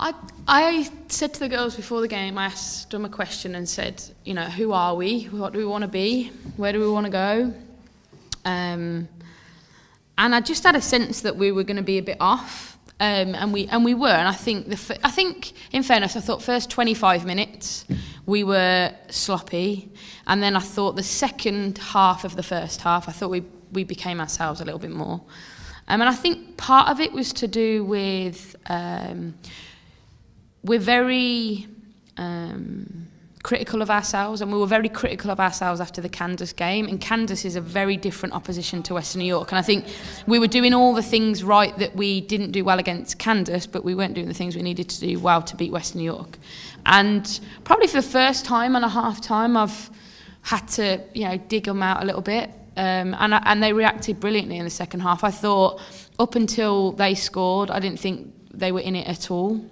I said to the girls before the game, I asked them a question and said, you know, who are we? What do we want to be? Where do we want to go? And I just had a sense that we were going to be a bit off, and we were. And I think in fairness, I thought first 25 minutes we were sloppy, and then I thought the second half of the first half, I thought we became ourselves a little bit more. And I think part of it was to do with we're very critical of ourselves, and we were very critical of ourselves after the Kansas game. And Kansas is a very different opposition to Western New York. And I think we were doing all the things right that we didn't do well against Kansas, but we weren't doing the things we needed to do well to beat Western New York. And probably for the first time and a half time, I've had to, you know, dig them out a little bit. And they reacted brilliantly in the second half. I thought up until they scored, I didn't think they were in it at all.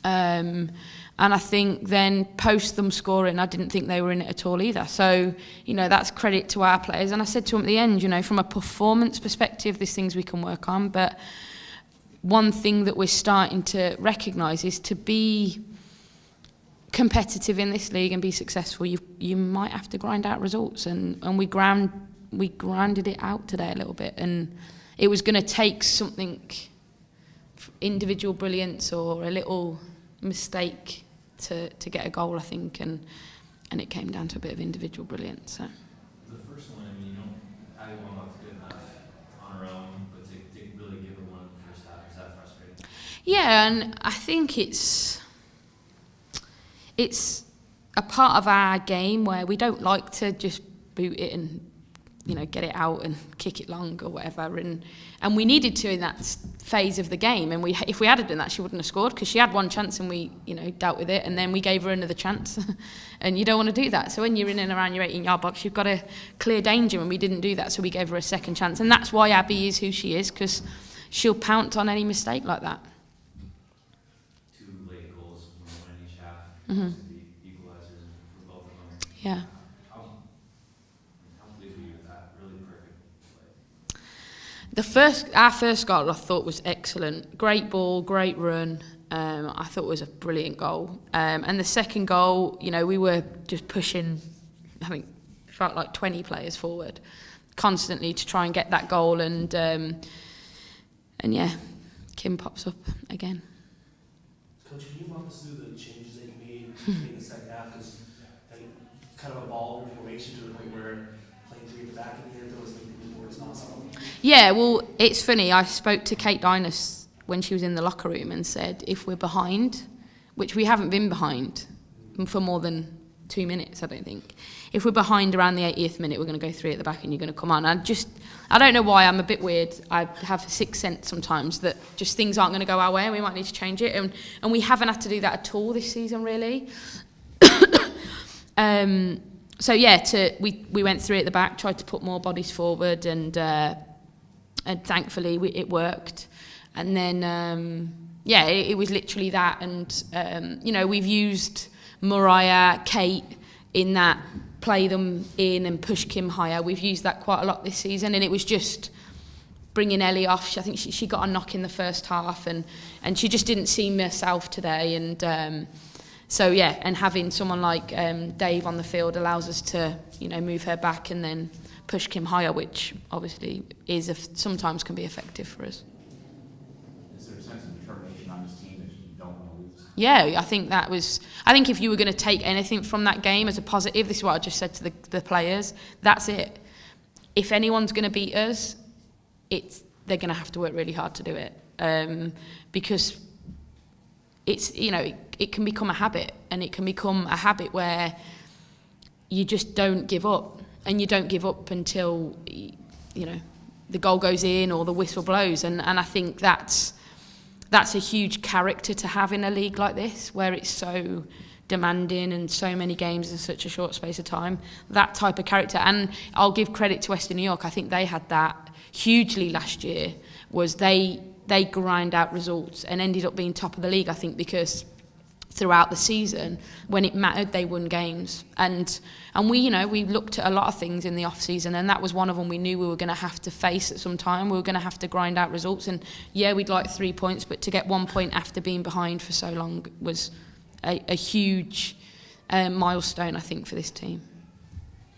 And I think then post them scoring, I didn't think they were in it at all either. So, you know, that's credit to our players. And I said to them at the end, you know, from a performance perspective, there's things we can work on. But one thing that we're starting to recognise is to be competitive in this league and be successful, you might have to grind out results. And we grinded it out today a little bit. And it was going to take something, individual brilliance or a little mistake to get a goal, I think, and it came down to a bit of individual brilliance. So. The first one, I mean, you know, Abby won lots good enough on her own, but to really give her one in the first half, is that frustrating? Yeah, and I think it's a part of our game where we don't like to just boot it and, you know, get it out and kick it long or whatever, and we needed to in that phase of the game, and if we had done that, she wouldn't have scored, because she had one chance and we, you know, dealt with it, and then we gave her another chance. And you don't want to do that. So when you're in and around your 18-yard box, you've got to clear danger, and we didn't do that, so we gave her a second chance. And that's why Abby is who she is, because she'll pounce on any mistake like that. 2 late goals, one in each half, Mm-hmm. the equalizers for both of them. Yeah. Our first goal I thought was excellent. Great ball, great run. I thought it was a brilliant goal. And the second goal, you know, we were just pushing, I think, felt like 20 players forward constantly to try and get that goal. And yeah, Kim pops up again. Coach, can you walk us through the changes that you made in the second half? Because they kind of evolved your formation to the point where playing 3 at the back in the end was making it more responsible. Yeah, well, it's funny. I spoke to Kate Dynus when she was in the locker room and said, if we're behind, which we haven't been behind for more than 2 minutes, I don't think. If we're behind around the 80th minute, we're going to go 3 at the back and you're going to come on. I don't know why, I'm a bit weird. I have a sixth sense sometimes that just things aren't going to go our way and we might need to change it. And we haven't had to do that at all this season, really. So yeah, we went 3 at the back, tried to put more bodies forward, and thankfully it worked. And then yeah, it was literally that. And you know, we've used Mariah, Kate in that play them in and push Kim higher. We've used that quite a lot this season, and it was just bringing Ellie off. I think she got a knock in the first half, and she just didn't seem herself today. And so yeah, and having someone like Dave on the field allows us to, you know, move her back and then push Kim higher, which obviously is sometimes can be effective for us. Is there a sense of determination on this team if you don't want to lose? Yeah, I think if you were going to take anything from that game as a positive, this is what I just said to the players, that's it. If anyone's going to beat us, they're going to have to work really hard to do it, because it's, you know, it can become a habit, and it can become a habit where you just don't give up, and you don't give up until, you know, the goal goes in or the whistle blows. And I think that's a huge character to have in a league like this, where it's so demanding and so many games in such a short space of time. That type of character, and I'll give credit to Western New York. I think they had that hugely last year. Was they grind out results and ended up being top of the league, I think, because throughout the season. When it mattered, they won games. And we, you know, we looked at a lot of things in the off-season, and that was one of them we knew we were going to have to face at some time. We were going to have to grind out results. And, yeah, we'd like 3 points, but to get 1 point after being behind for so long was a huge milestone, I think, for this team.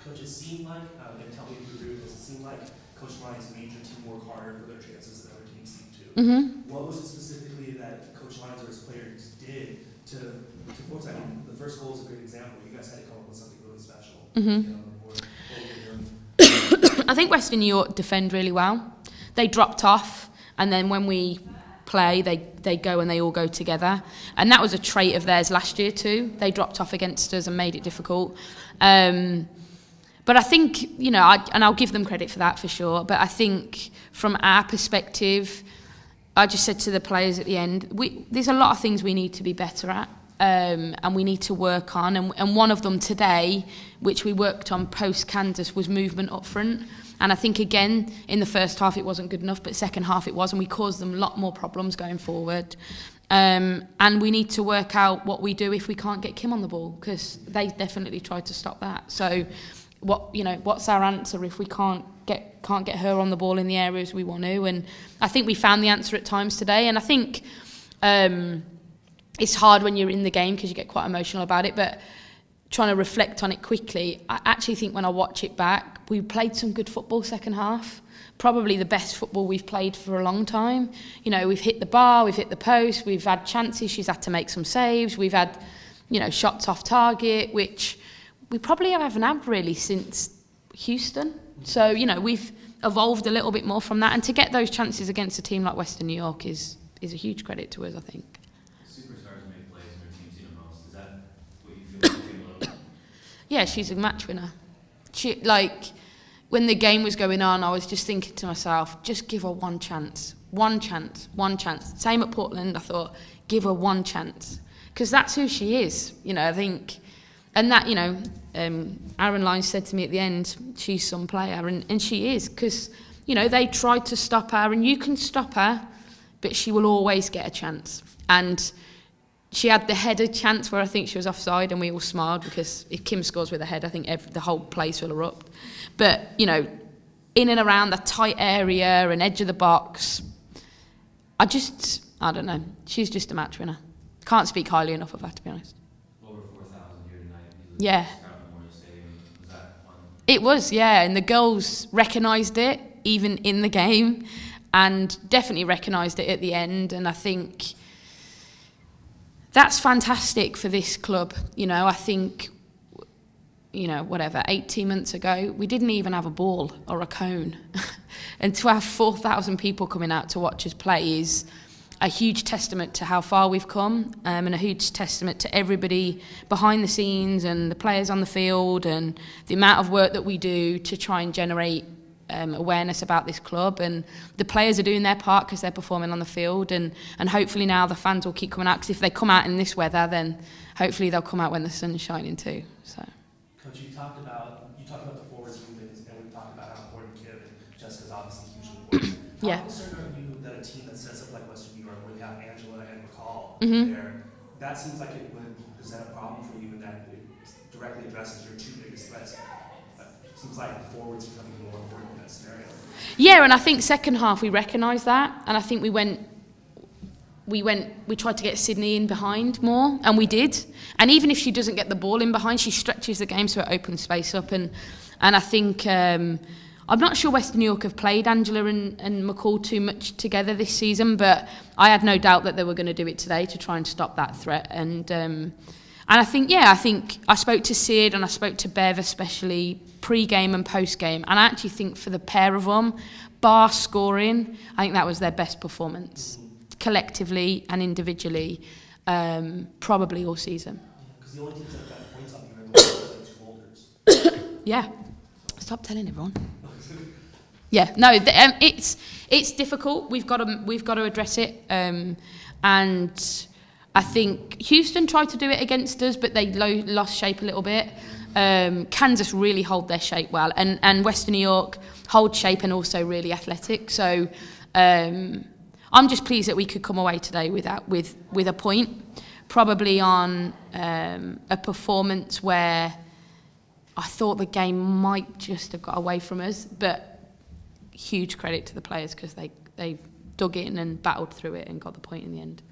Coach, it seemed like, and tell me if you agree with this, it seemed like Coach Lyons made your team work harder for their chances than other teams seemed to. Mm-hmm. What was it specifically that Coach Lyons or his players did to force that? I mean, the first goal is a great example. You guys had to come up with something really special. Mm-hmm. I think Western New York defend really well. They dropped off, and then when we play, they go and they all go together. And that was a trait of theirs last year too. They dropped off against us and made it difficult. But I think, you know, and I'll give them credit for that for sure, but I think from our perspective, I just said to the players at the end, there's a lot of things we need to be better at, and we need to work on. And one of them today, which we worked on post-Kansas, was movement up front. And I think, again, in the first half it wasn't good enough, but second half it was, and we caused them a lot more problems going forward. And we need to work out what we do if we can't get Kim on the ball, because they definitely tried to stop that. So, what's our answer if we can't get her on the ball in the areas we want to? And I think we found the answer at times today. And I think it's hard when you're in the game because you get quite emotional about it, but trying to reflect on it quickly, I actually think when I watch it back, we played some good football second half. Probably the best football we've played for a long time. You know, we've hit the bar, we've hit the post, we've had chances, she's had to make some saves, we've had, you know, shots off target, which we probably haven't had really since Houston. So, you know, we've evolved a little bit more from that, and to get those chances against a team like Western New York is a huge credit to us, I think. Superstars make plays in their team see the most. Is that what you feel like a little bit? Yeah, she's a match winner. She, like, when the game was going on, I was just thinking to myself, just give her one chance. One chance, one chance. Same at Portland, I thought, give her one chance. Because that's who she is, you know, I think. And that, you know, Aaron Lyons said to me at the end, she's some player, and she is. Because, you know, they tried to stop her, and you can stop her, but she will always get a chance. And she had the header chance where I think she was offside, and we all smiled, because if Kim scores with a head, I think the whole place will erupt. But, you know, in and around the tight area and edge of the box, I don't know. She's just a match winner. Can't speak highly enough of her, to be honest. Over 4,000 here tonight. Yeah. Was that fun? It was, yeah. And the girls recognised it, even in the game, and definitely recognised it at the end. And I think that's fantastic for this club. You know, I think, you know, 18 months ago, we didn't even have a ball or a cone. And to have 4,000 people coming out to watch us play is a huge testament to how far we've come, and a huge testament to everybody behind the scenes and the players on the field, and the amount of work that we do to try and generate awareness about this club. And the players are doing their part because they're performing on the field, and hopefully now the fans will keep coming out, because if they come out in this weather, then hopefully they'll come out when the sun's shining too. So, Coach, you talked about the forwards movement, and we talked about how important Kim and Jessica's obviously hugely important. Yeah. How concerned are you that a team that sets up like Western New York, where you have Angela and McCall there, that seems like it would present a problem for you, in that it directly addresses your two biggest threats? It seems like the forwards becoming more important in that scenario. Yeah, and I think second half we recognised that, and I think we tried to get Sydney in behind more, and we did. And even if she doesn't get the ball in behind, she stretches the game so it opens space up. And I think, I'm not sure Western New York have played Angela and McCall too much together this season, but I had no doubt that they were going to do it today to try and stop that threat. And I think I spoke to Sid and I spoke to Bev, especially pre-game and post-game, and I actually think for the pair of them, bar scoring, I think that was their best performance, collectively and individually, probably all season. Because the only teams that have got points off you are the two holders. Yeah. Stop telling everyone. Yeah, no, it's difficult. We've got to address it, and I think Houston tried to do it against us, but they lost shape a little bit. Kansas really hold their shape well, and Western New York hold shape and also really athletic. So I'm just pleased that we could come away today with a point. probably on a performance where I thought the game might just have got away from us, but huge credit to the players because they dug in and battled through it and got the point in the end.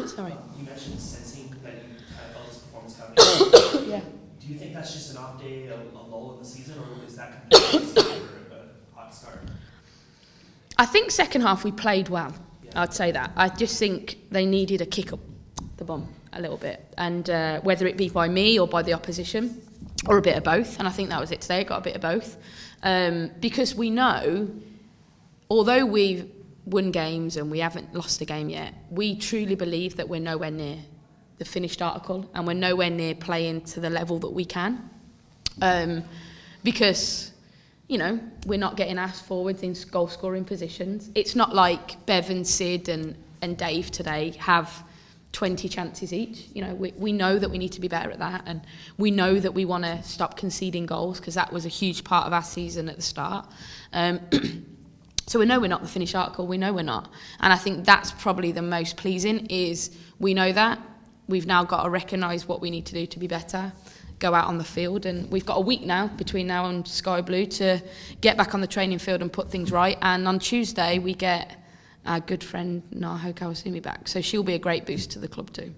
Sorry. You mentioned sensing that you kind of felt this performance coming. Yeah. Do you think that's just an off day, a lull in the season, or is that completely a hot start? I think second half we played well. Yeah. I'd say that. I just think they needed a kick up the bum a little bit, and whether it be by me or by the opposition, or a bit of both. And I think that was it today. It got a bit of both, because we know, although we've won games and we haven't lost a game yet, we truly believe that we're nowhere near the finished article, and we're nowhere near playing to the level that we can, because, you know, we're not getting asked forwards in goal scoring positions. It's not like Bev and Sid and Dave today have 20 chances each. You know, we know that we need to be better at that, and we know that we want to stop conceding goals, because that was a huge part of our season at the start. So we know we're not the finished article. We know we're not. And I think that's probably the most pleasing, is we know that. We've now got to recognise what we need to do to be better, go out on the field, and we've got a week now, between now and Sky Blue, to get back on the training field and put things right. And on Tuesday, we get our good friend Naho Kawasumi back. So she'll be a great boost to the club too.